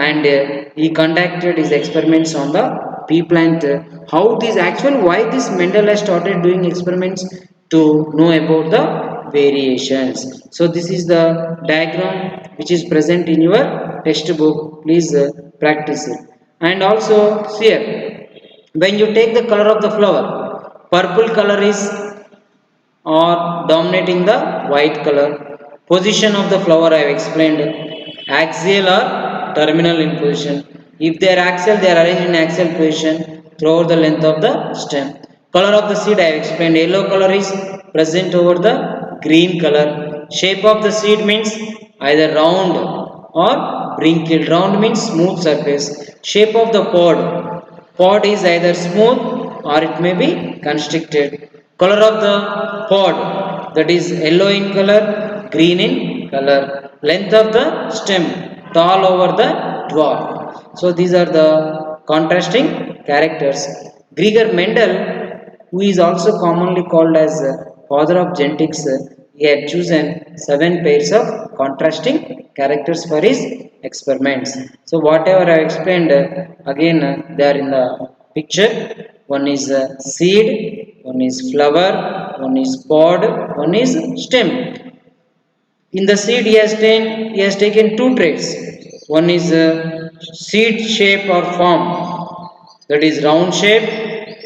and he conducted his experiments on the pea plant. How this actually, why this Mendel has started doing experiments? To know about the variations. So this is the diagram which is present in your textbook. Please practice it. And also here, when you take the color of the flower, purple color is or dominating the white color. Position of the flower I have explained. Axial or terminal in position. If they are axial, they are arranged in axial position throughout the length of the stem. Color of the seed I have explained. Yellow color is present over the green color. Shape of the seed means either round or wrinkled. Round means smooth surface. Shape of the pod. Pod is either smooth or it may be constricted. Color of the pod, that is yellow in color, green in color. Length of the stem, tall over the dwarf. So these are the contrasting characters. Gregor Mendel, who is also commonly called as father of genetics, he had chosen 7 pairs of contrasting characters for his experiments. So whatever I explained, again they are in the picture. One is seed, one is flower, one is pod, one is stem. In the seed he has taken 2 traits. One is seed shape or form, that is round shape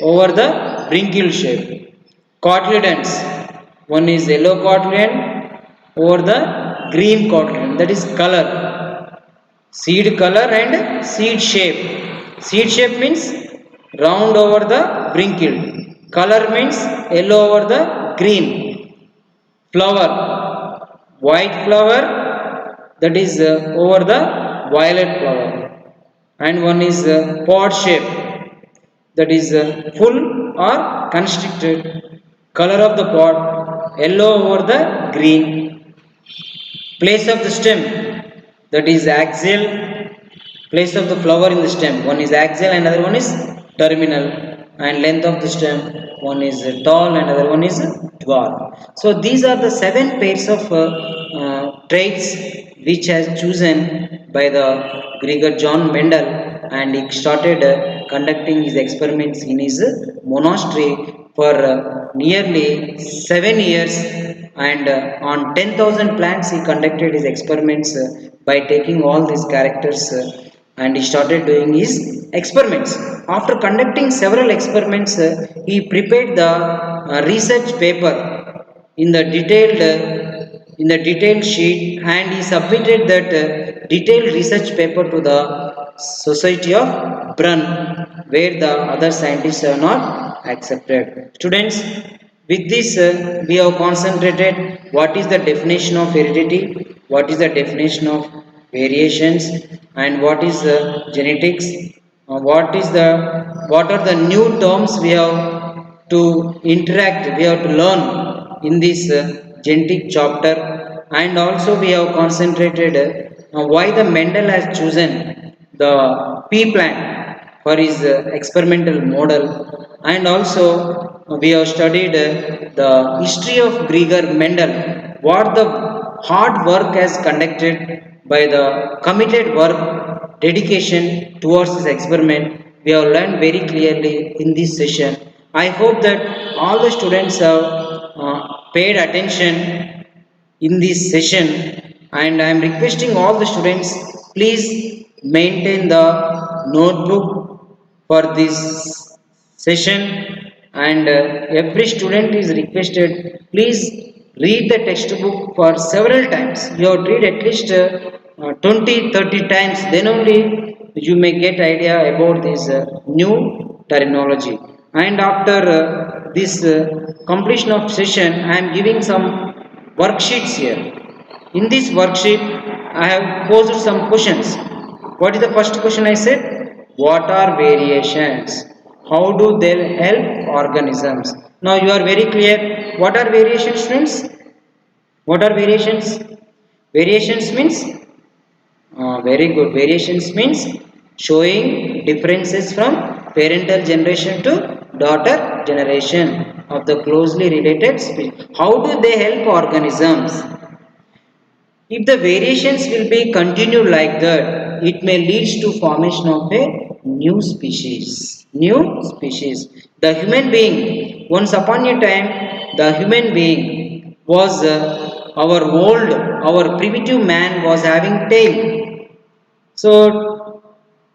over the wrinkle shape. Cotyledons, one is yellow cotyledon over the green cotyledon, that is color. seed color and seed shape. Seed shape means round over the brinkled. Color means yellow over the green. Flower, white flower, that is over the violet flower. And one is pod shape, that is full or constricted. Color of the pod yellow over the green. Place of the stem, that is axial. Place of the flower in the stem, one is axial and another one is terminal. And length of the stem, one is tall and another one is dwarf. So these are the 7 pairs of traits which has chosen by the Gregor John Mendel, and he started conducting his experiments in his monastery for nearly 7 years, and on 10,000 plants he conducted his experiments by taking all these characters, and he started doing his experiments. After conducting several experiments, he prepared the research paper in the detailed sheet, and he submitted that detailed research paper to the Society of Brunn, where the other scientists are not accepted. Students, with this we have concentrated what is the definition of heredity, what is the definition of variations, and what is genetics, what are the new terms we have to interact, we have to learn in this genetic chapter. And also we have concentrated why the Mendel has chosen the pea plant for his experimental model. And also we have studied the history of Gregor Mendel, what the hard work has conducted by the committed work, dedication towards this experiment. We have learned very clearly in this session. I hope that all the students have paid attention in this session, and I am requesting all the students, please maintain the notebook for this session. And every student is requested, please read the textbook for several times. You have to read at least 20-30 times, then only you may get idea about this new terminology. And after this completion of session, I am giving some worksheets here. In this worksheet, I have posed some questions. What is the first question? I said, what are variations? How do they help organisms? Now you are very clear. What are variations, friends? What are variations? Variations means very good. Variations means showing differences from parental generation to daughter generation of the closely related species. How do they help organisms? If the variations will be continued like that, it may lead to formation of a new species. New species. The human being, once upon a time, the human being was our primitive man was having tail. So,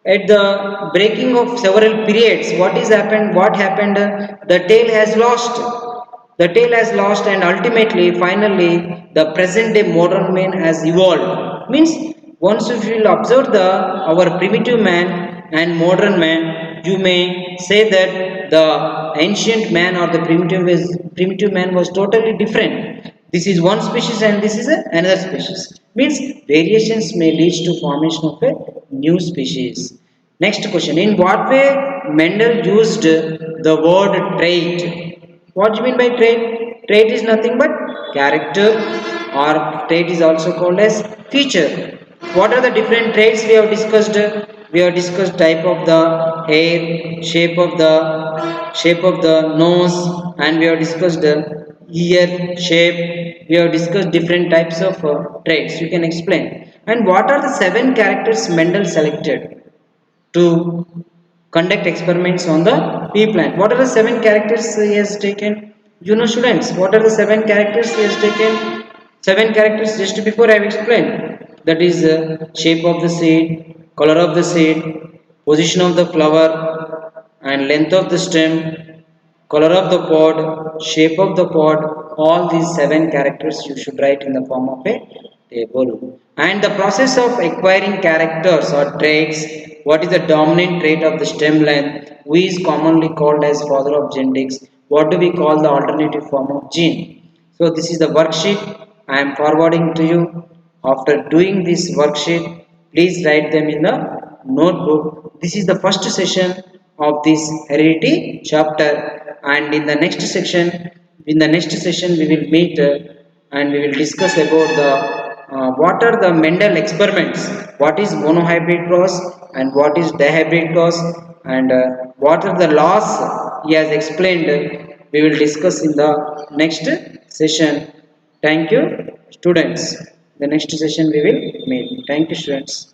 at the breaking of several periods, what is happened? What happened? The tail has lost. The tail has lost, and ultimately, finally, the present day modern man has evolved. Means, once if you will observe the our primitive man and modern man, you may say that the ancient man or the primitive man was totally different. This is one species and this is another species. Means variations may lead to formation of a new species. Next question. In what way Mendel used the word trait? What do you mean by trait? Trait is nothing but character, or trait is also called as feature. What are the different traits we have discussed? We have discussed type of the hair, shape of the nose, and we have discussed the ear shape. We have discussed different types of traits. You can explain. And what are the 7 characters Mendel selected to conduct experiments on the pea plant? What are the 7 characters he has taken? You know, students, what are the 7 characters he has taken? 7 characters just before I have explained. That is shape of the seed, color of the seed, position of the flower, and length of the stem, color of the pod, shape of the pod. All these 7 characters you should write in the form of a table. And the process of acquiring characters or traits, what is the dominant trait of the stem length, who is commonly called as father of genetics, what do we call the alternative form of gene. So this is the worksheet I am forwarding to you. After doing this worksheet, please write them in the notebook. This is the first session of this heredity chapter, and in the next session we will meet and we will discuss about the what are the Mendel experiments, what is monohybrid cross and what is dihybrid cross, and what are the laws he has explained. We will discuss in the next session. Thank you, students. The next session we will meet. Thank you, students.